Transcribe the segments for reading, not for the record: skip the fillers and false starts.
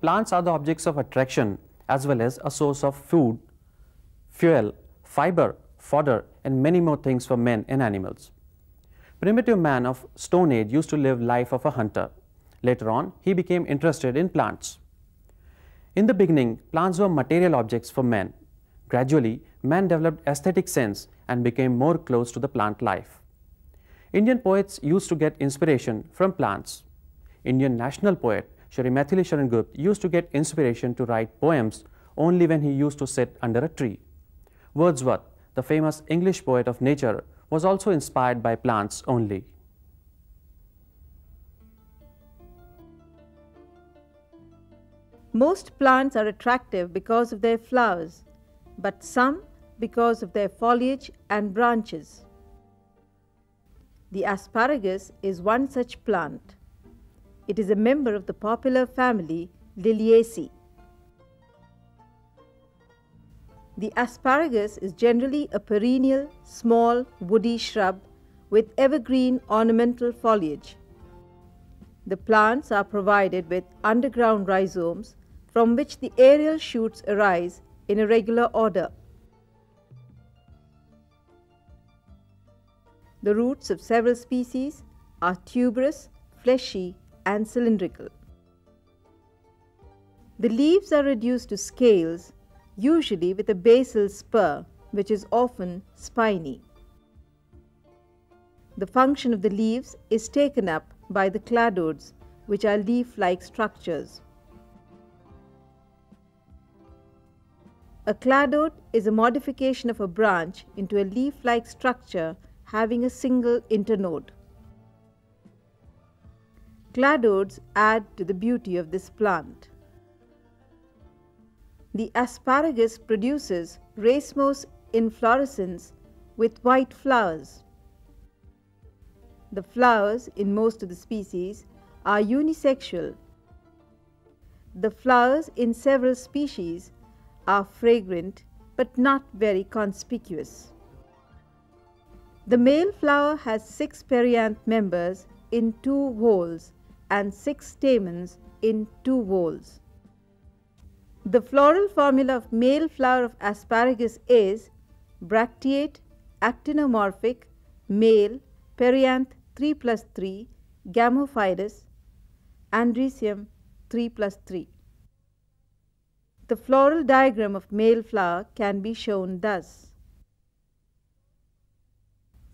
Plants are the objects of attraction as well as a source of food, fuel, fiber, fodder, and many more things for men and animals. Primitive man of Stone Age used to live life of a hunter. Later on, he became interested in plants. In the beginning, plants were material objects for men. Gradually, man developed aesthetic sense and became more close to the plant life. Indian poets used to get inspiration from plants. Indian national poet Shri Maithili Sharan Gupta used to get inspiration to write poems only when he used to sit under a tree. Wordsworth, the famous English poet of nature, was also inspired by plants only. Most plants are attractive because of their flowers, but some because of their foliage and branches. The asparagus is one such plant. It is a member of the popular family Liliaceae. The asparagus is generally a perennial, small, woody shrub with evergreen ornamental foliage. The plants are provided with underground rhizomes from which the aerial shoots arise in a regular order. The roots of several species are tuberous, fleshy, and cylindrical. The leaves are reduced to scales, usually with a basal spur, which is often spiny. The function of the leaves is taken up by the cladodes, which are leaf-like structures. A cladode is a modification of a branch into a leaf-like structure having a single internode. Cladodes add to the beauty of this plant. The asparagus produces racemose inflorescence with white flowers. The flowers in most of the species are unisexual. The flowers in several species are fragrant but not very conspicuous. The male flower has 6 perianth members in 2 whorls and 6 stamens in 2 whorls. The floral formula of male flower of asparagus is bracteate, actinomorphic, male, perianth 3+3, gamophilous, androecium 3+3. The floral diagram of male flower can be shown thus.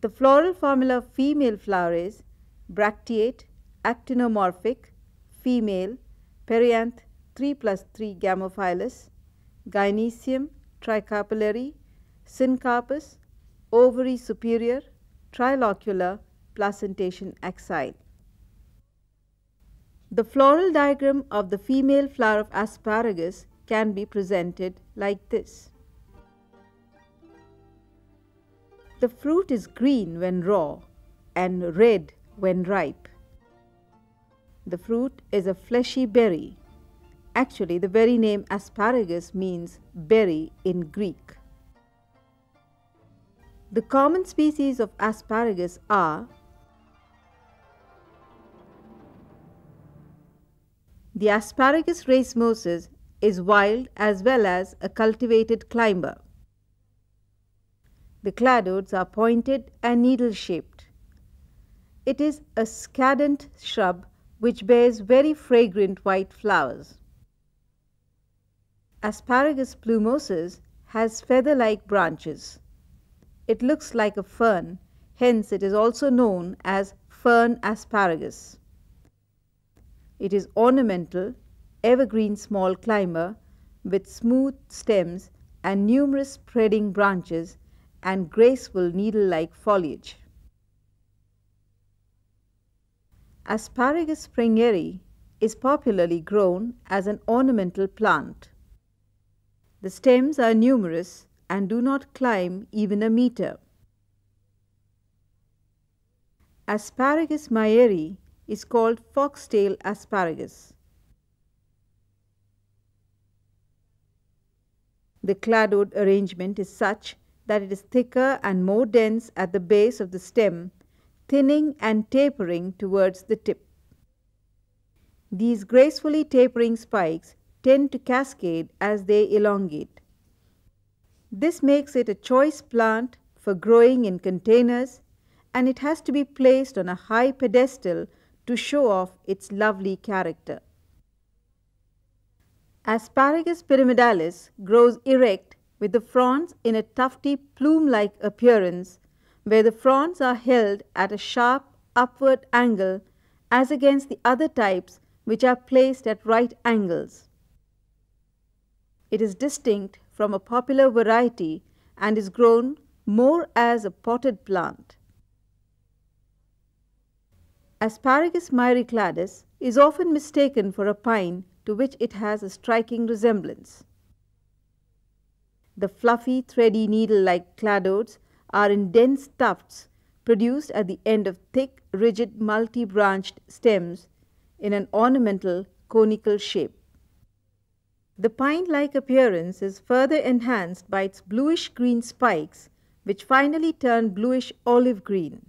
The floral formula of female flower is bracteate, actinomorphic, female, perianth 3+3 gamophilous, gynoecium tricarpellary, syncarpous, ovary superior, trilocular, placentation axile. The floral diagram of the female flower of asparagus can be presented like this. The fruit is green when raw and red when ripe. The fruit is a fleshy berry. Actually, the very name asparagus means berry in Greek. The common species of asparagus are the Asparagus racemosus is wild as well as a cultivated climber. The cladodes are pointed and needle-shaped. It is a scadent shrub which bears very fragrant white flowers. Asparagus plumosus has feather-like branches. It looks like a fern, hence it is also known as fern asparagus. It is ornamental, evergreen small climber with smooth stems and numerous spreading branches and graceful needle-like foliage. Asparagus sprengeri is popularly grown as an ornamental plant. The stems are numerous and do not climb even a meter. Asparagus meyerii is called foxtail asparagus. The cladode arrangement is such that it is thicker and more dense at the base of the stem, thinning and tapering towards the tip. These gracefully tapering spikes tend to cascade as they elongate. This makes it a choice plant for growing in containers, and it has to be placed on a high pedestal to show off its lovely character. Asparagus pyramidalis grows erect with the fronds in a tufty plume-like appearance, where the fronds are held at a sharp upward angle as against the other types which are placed at right angles. It is distinct from a popular variety and is grown more as a potted plant. Asparagus myricladus is often mistaken for a pine, to which it has a striking resemblance. The fluffy, thready needle-like cladodes are in dense tufts produced at the end of thick, rigid, multi-branched stems in an ornamental conical shape. The pine-like appearance is further enhanced by its bluish-green spikes, which finally turn bluish olive-green.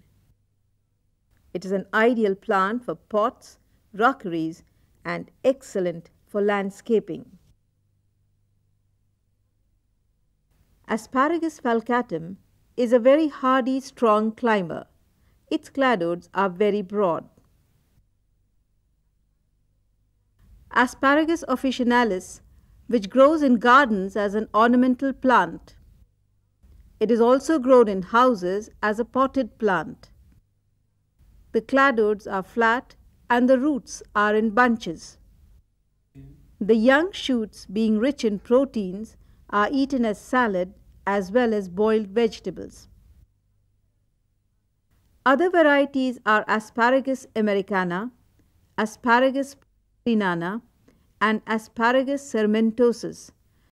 It is an ideal plant for pots, rockeries, and excellent for landscaping. Asparagus falcatum is a very hardy, strong climber. Its cladodes are very broad. Asparagus officinalis, which grows in gardens as an ornamental plant. It is also grown in houses as a potted plant. The cladodes are flat and the roots are in bunches. The young shoots, being rich in proteins, are eaten as salad as well as boiled vegetables. Other varieties are Asparagus americana, Asparagus prinana, and Asparagus sermentosus,